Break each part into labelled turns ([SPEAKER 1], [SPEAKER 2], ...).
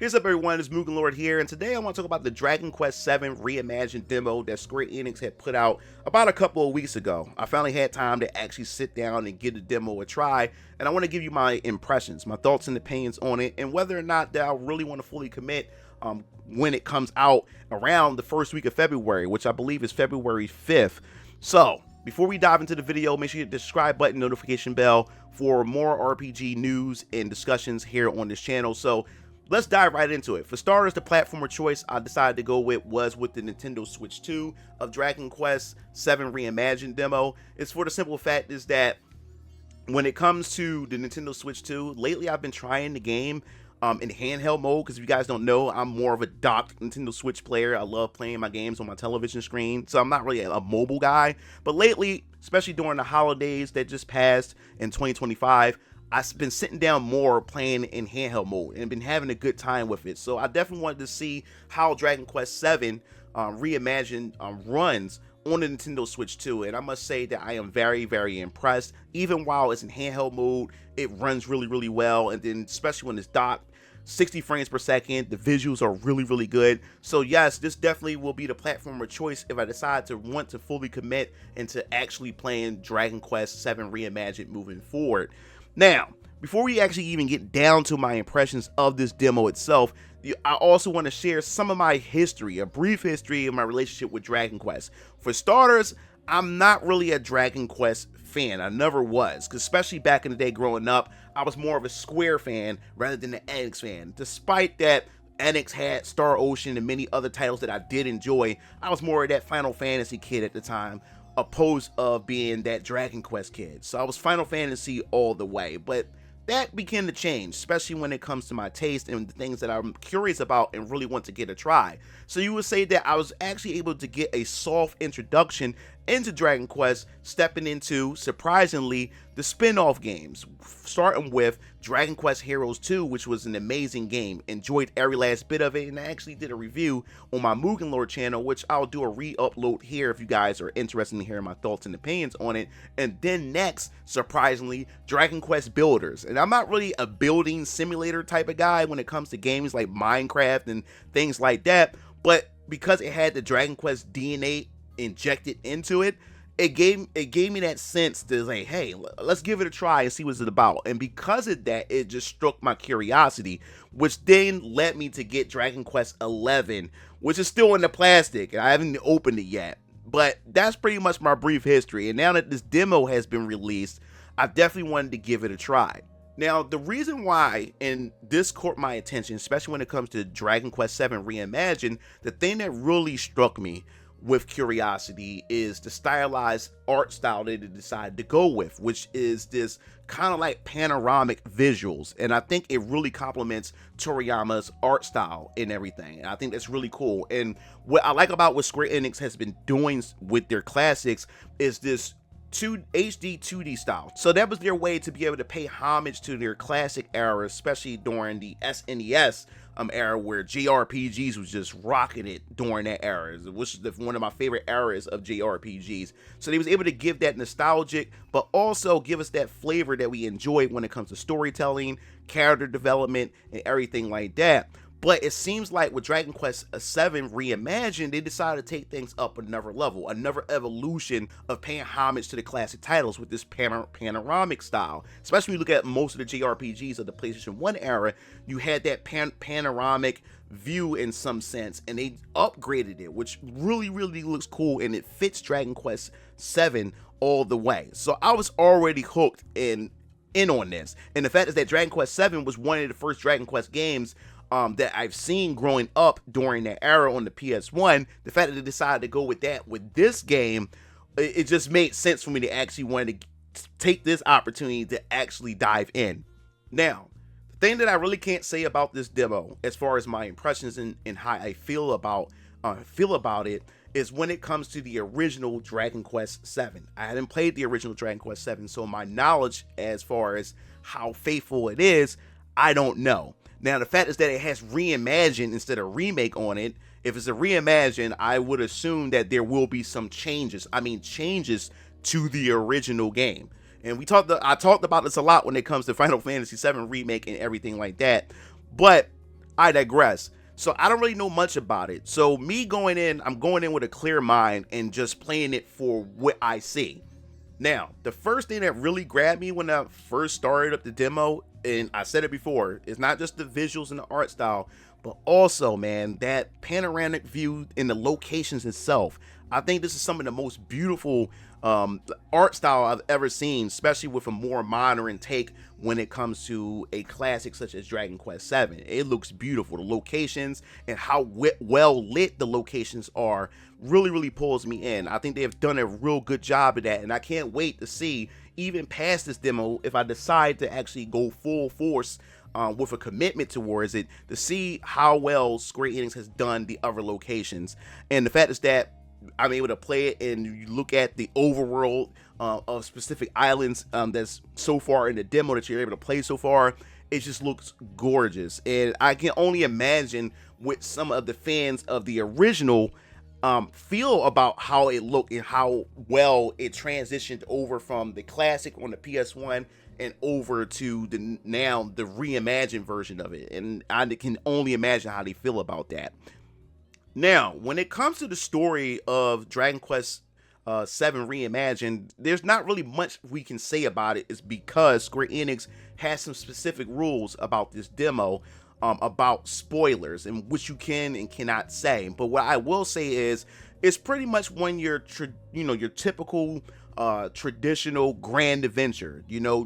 [SPEAKER 1] Here's up everyone, it's Mugen here, and today I want to talk about the Dragon Quest VII Reimagined demo that Square Enix had put out about a couple of weeks ago. I finally had time to actually sit down and give the demo a try, and I want to give you my impressions, my thoughts and opinions on it, and whether or not that I really want to fully commit when it comes out around the first week of February, which I believe is February 5th. So, before we dive into the video, make sure you hit the subscribe button, notification bell for more RPG news and discussions here on this channel. So, let's dive right into it. For starters, the platform of choice I decided to go with was with the Nintendo Switch 2 of Dragon Quest VII Reimagined demo. It's for the simple fact is that when it comes to the Nintendo Switch 2, lately I've been trying the game in handheld mode, because if you guys don't know, I'm more of a docked Nintendo Switch player. I love playing my games on my television screen, so I'm not really a mobile guy. But lately, especially during the holidays that just passed in 2025, I've been sitting down more playing in handheld mode and been having a good time with it. So I definitely wanted to see how Dragon Quest VII Reimagined runs on the Nintendo Switch 2, and I must say that I am very, very impressed. Even while it's in handheld mode, it runs really, really well, and then especially when it's docked, 60 frames per second, the visuals are really, really good. So yes, this definitely will be the platform of choice if I decide to want to fully commit into actually playing Dragon Quest VII Reimagined moving forward. Now, before we actually even get down to my impressions of this demo itself, I also want to share some of my history, a brief history of my relationship with Dragon Quest. For starters, I'm not really a Dragon Quest fan. I never was, because especially back in the day growing up, I was more of a Square fan rather than an Enix fan. Despite that, Enix had Star Ocean and many other titles that I did enjoy, I was more of that Final Fantasy kid at the time, opposed of being that Dragon Quest kid. So I was Final Fantasy all the way, but that began to change, especially when it comes to my taste and the things that I'm curious about and really want to get a try. So you would say that I was actually able to get a soft introduction into Dragon Quest, stepping into, surprisingly, the spin-off games, starting with Dragon Quest Heroes 2, which was an amazing game. Enjoyed every last bit of it, and I actually did a review on my Mugen channel, which I'll do a re-upload here if you guys are interested in hearing my thoughts and opinions on it. And then next, surprisingly, Dragon Quest Builders. And I'm not really a building simulator type of guy when it comes to games like Minecraft and things like that, but because it had the Dragon Quest DNA injected into it, it gave me that sense to say, hey, let's give it a try and see what it's about. And because of that, it just struck my curiosity, which then led me to get Dragon Quest XI, which is still in the plastic. I haven't opened it yet, but that's pretty much my brief history. And now that this demo has been released, I definitely wanted to give it a try. Now, the reason why, and this caught my attention, especially when it comes to Dragon Quest VII Reimagined, the thing that really struck me with curiosity is the stylized art style that they decided to go with, which is this kind of like panoramic visuals, and I think it really complements Toriyama's art style and everything, and I think that's really cool. And what I like about what Square Enix has been doing with their classics is this HD 2D style. So that was their way to be able to pay homage to their classic era, especially during the SNES era, where JRPGs was just rocking it during that era, which is one of my favorite eras of JRPGs. So they was able to give that nostalgic, but also give us that flavor that we enjoy when it comes to storytelling, character development, and everything like that. But it seems like with Dragon Quest VII Reimagined, they decided to take things up another level, another evolution of paying homage to the classic titles with this panoramic style. Especially when you look at most of the JRPGs of the PlayStation 1 era, you had that panoramic view in some sense, and they upgraded it, which really, really looks cool, and it fits Dragon Quest VII all the way. So I was already hooked in on this. And the fact is that Dragon Quest VII was one of the first Dragon Quest games that I've seen growing up during that era on the PS1. The fact that they decided to go with that with this game, it just made sense for me to actually want to take this opportunity to actually dive in. Now, the thing that I really can't say about this demo, as far as my impressions and how I feel about it, is when it comes to the original Dragon Quest VII. I hadn't played the original Dragon Quest VII, so my knowledge as far as how faithful it is, I don't know. Now, the fact is that it has reimagined instead of remake on it. If it's a reimagine, I would assume that there will be some changes. I mean, changes to the original game. And I talked about this a lot when it comes to Final Fantasy VII Remake and everything like that. But I digress. So I don't really know much about it. So me going in, I'm going in with a clear mind and just playing it for what I see. Now, the first thing that really grabbed me when I first started up the demo, and I said it before, is not just the visuals and the art style, but also, man, that panoramic view in the locations itself. I think this is some of the most beautiful art style I've ever seen, especially with a more modern take when it comes to a classic such as Dragon Quest VII. It looks beautiful. The locations and how well lit the locations are really pulls me in. I think they have done a real good job of that, and I can't wait to see, even past this demo, if I decide to actually go full force with a commitment towards it, to see how well Square Enix has done the other locations. And the fact is that I'm able to play it and you look at the overworld of specific islands that's so far in the demo that you're able to play so far. It just looks gorgeous, and I can only imagine what some of the fans of the original feel about how it looked and how well it transitioned over from the classic on the PS1 and over to the reimagined version of it. And I can only imagine how they feel about that. Now, when it comes to the story of Dragon Quest VII Reimagined, there's not really much we can say about it. It's because Square Enix has some specific rules about this demo, about spoilers and what you can and cannot say. But what I will say is, it's pretty much when your typical traditional grand adventure.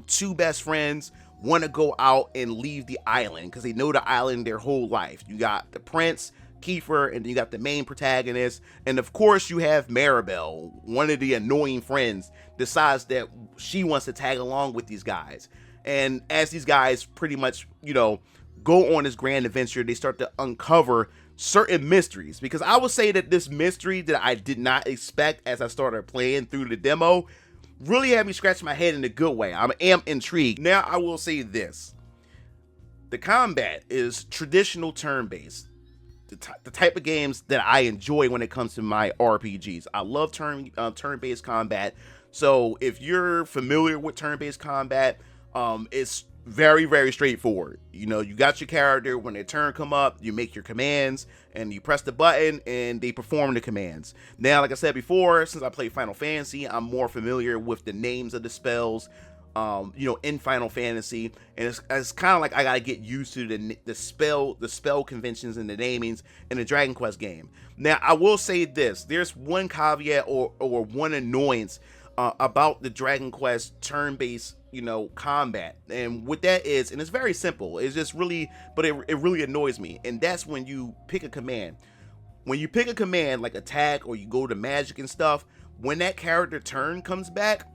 [SPEAKER 1] Two best friends want to go out and leave the island because they know the island their whole life. You got the prince, Kiefer, and you got the main protagonist, and of course you have Maribel, one of the annoying friends, decides that she wants to tag along with these guys. And as these guys pretty much go on this grand adventure, they start to uncover certain mysteries. Because I would say that this mystery that I did not expect as I started playing through the demo really had me scratch my head in a good way. I am intrigued. Now I will say this: the combat is traditional turn-based. The type of games that I enjoy when it comes to my RPGs. I love turn-based combat. So if you're familiar with turn-based combat, it's very straightforward. You got your character. When their turn come up, you make your commands and you press the button and they perform the commands. Now, like I said before, since I play Final Fantasy, I'm more familiar with the names of the spells in Final Fantasy, and it's kind of like I gotta get used to the spell conventions and the namings in the Dragon Quest game. Now, I will say this: there's one caveat or one annoyance about the Dragon Quest turn-based combat, and what that is, and it's very simple. It's just really, but it really annoys me, and that's when you pick a command. When you pick a command like attack or you go to magic and stuff, when that character turn comes back,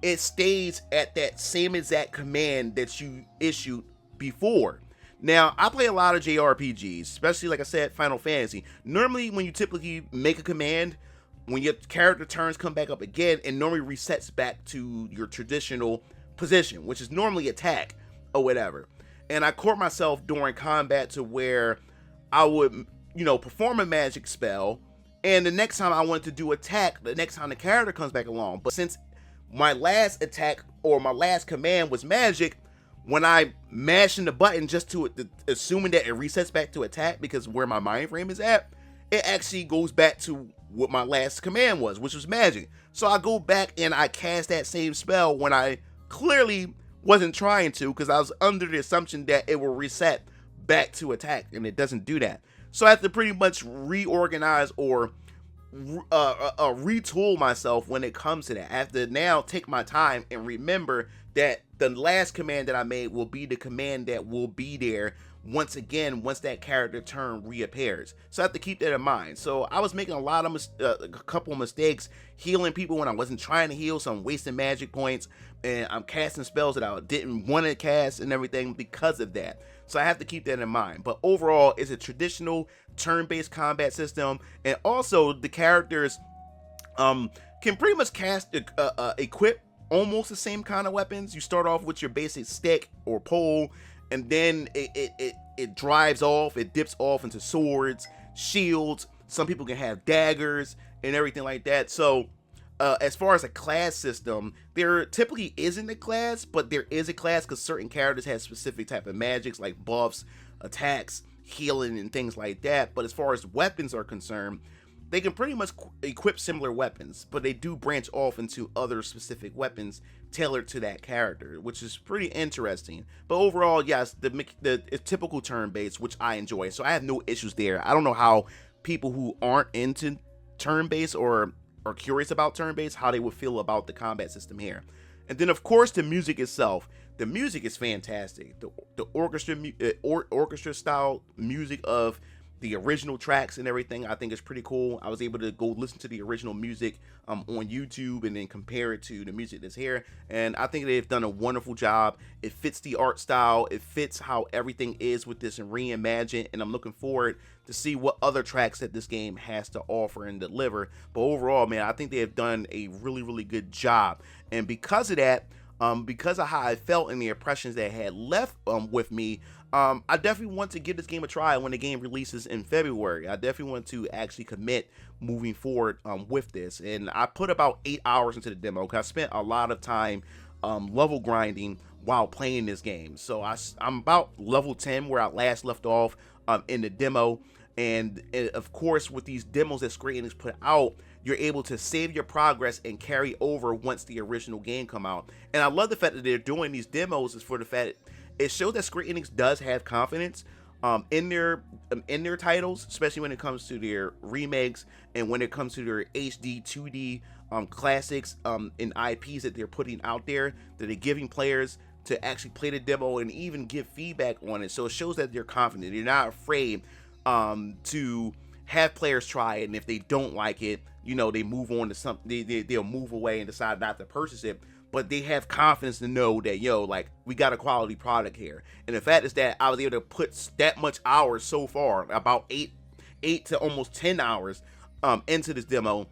[SPEAKER 1] it stays at that same exact command that you issued before. Now, I play a lot of JRPGs, especially, like I said, Final Fantasy. Normally, when you typically make a command, when your character turns come back up again, it normally resets back to your traditional position, which is normally attack or whatever. And I caught myself during combat to where I would, perform a magic spell, and the next time I wanted to do attack, the next time the character comes back along. But since my last attack or my last command was magic, when I mashing the button just to assuming that it resets back to attack because where my mind frame is at, it actually goes back to what my last command was, which was magic. So I go back and I cast that same spell when I clearly wasn't trying to, because I was under the assumption that it will reset back to attack, and it doesn't do that. So I have to pretty much reorganize or retool myself when it comes to that. I have to now take my time and remember that the last command that I made will be the command that will be there once again once that character turn reappears. So I have to keep that in mind. So I was making a couple of mistakes healing people when I wasn't trying to heal, so I'm wasting magic points and I'm casting spells that I didn't want to cast and everything because of that. So I have to keep that in mind. But overall, it's a traditional turn-based combat system, and also the characters can pretty much equip almost the same kind of weapons. You start off with your basic stick or pole, and then it drives off, it dips off into swords, shields. Some people can have daggers and everything like that. So as far as a class system, there typically isn't a class, but there is a class because certain characters have specific type of magics like buffs, attacks, healing and things like that. But as far as weapons are concerned, they can pretty much equip similar weapons, but they do branch off into other specific weapons tailored to that character, which is pretty interesting. But overall, yes, it's typical turn-based, which I enjoy, so I have no issues there. I don't know how people who aren't into turn-based or are curious about turn-based, how they would feel about the combat system here. And then, of course, the music itself. The music is fantastic. The orchestra style music of the original tracks and everything, I think is pretty cool. I was able to go listen to the original music on YouTube and then compare it to the music that's here, and I think they've done a wonderful job. It fits the art style, it fits how everything is with this Reimagined, and I'm looking forward to see what other tracks that this game has to offer and deliver. But overall, man, I think they have done a really good job, and because of that, because of how I felt and the impressions that had left with me, I definitely want to give this game a try when the game releases in February. I definitely want to actually commit moving forward with this. And I put about 8 hours into the demo because I spent a lot of time level grinding while playing this game. So I'm about level 10 where I last left off in the demo. And of course, with these demos that Square Enix put out, you're able to save your progress and carry over once the original game come out. And I love the fact that they're doing these demos is for the fact it shows that Square Enix does have confidence in their titles, especially when it comes to their remakes and when it comes to their HD 2D classics and IPs that they're putting out there, that they're giving players to actually play the demo and even give feedback on it. So it shows that they're confident. They're not afraid to have players try it, and if they don't like it, you know, they move on to something. They'll move away and decide not to purchase it. But they have confidence to know that, yo, like, we got a quality product here. And the fact is that I was able to put that much hours so far, about 8 to almost 10 hours into this demo,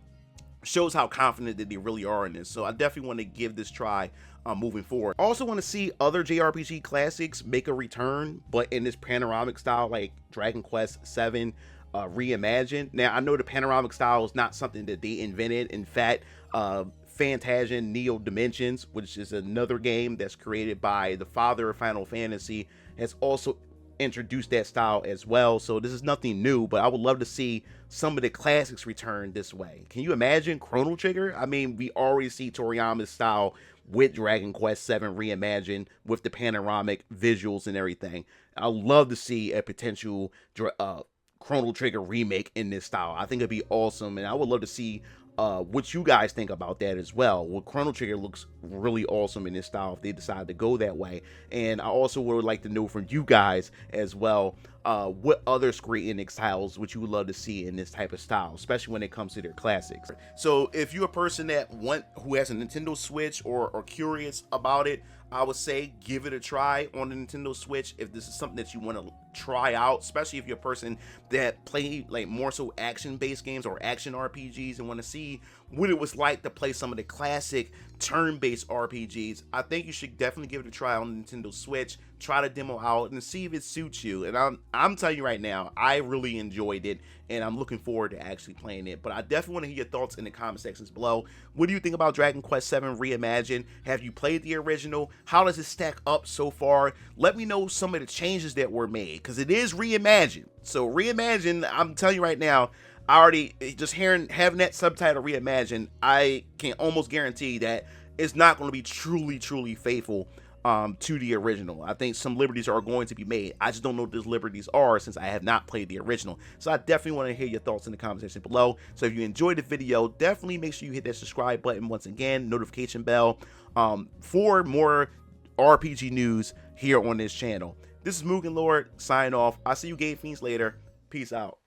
[SPEAKER 1] shows how confident that they really are in this. So I definitely want to give this try moving forward. I also want to see other JRPG classics make a return, but in this panoramic style, like Dragon Quest VII Reimagined. Now, I know the panoramic style is not something that they invented. In fact, Phantasia Neo Dimensions, which is another game that's created by the father of Final Fantasy, has also introduced that style as well. So this is nothing new, but I would love to see some of the classics return this way. Can you imagine Chrono Trigger? I mean, we already see Toriyama's style with Dragon Quest VII Reimagined with the panoramic visuals and everything. I'd love to see a potential Chrono Trigger remake in this style. I think it'd be awesome, and I would love to see what you guys think about that as well. Well, Chrono Trigger looks really awesome in this style if they decide to go that way. And I also would like to know from you guys as well, what other Square Enix titles would you love to see in this type of style, especially when it comes to their classics. So if you're a person who has a Nintendo Switch or curious about it, I would say give it a try on the Nintendo Switch if this is something that you want to try out, especially if you're a person that play like more so action-based games or action RPGs and want to see what it was like to play some of the classic turn-based RPGs. I think you should definitely give it a try on the Nintendo Switch, try the demo out and see if it suits you. And I'm telling you right now, I really enjoyed it and I'm looking forward to actually playing it. But I definitely want to hear your thoughts in the comment sections below. What do you think about Dragon Quest VII Reimagined? Have you played the original? How does it stack up so far? Let me know some of the changes that were made, because it is reimagined. So Reimagined, I'm telling you right now, I already just having that subtitle Reimagined, I can almost guarantee that it's not going to be truly faithful to the original. I think some liberties are going to be made. I just don't know what those liberties are since I have not played the original. So I definitely want to hear your thoughts in the comment section below. So if you enjoyed the video, definitely make sure you hit that subscribe button once again, notification bell, for more RPG news here on this channel. This is Mugen Lord, sign off. I'll see you Game Fiends later. Peace out.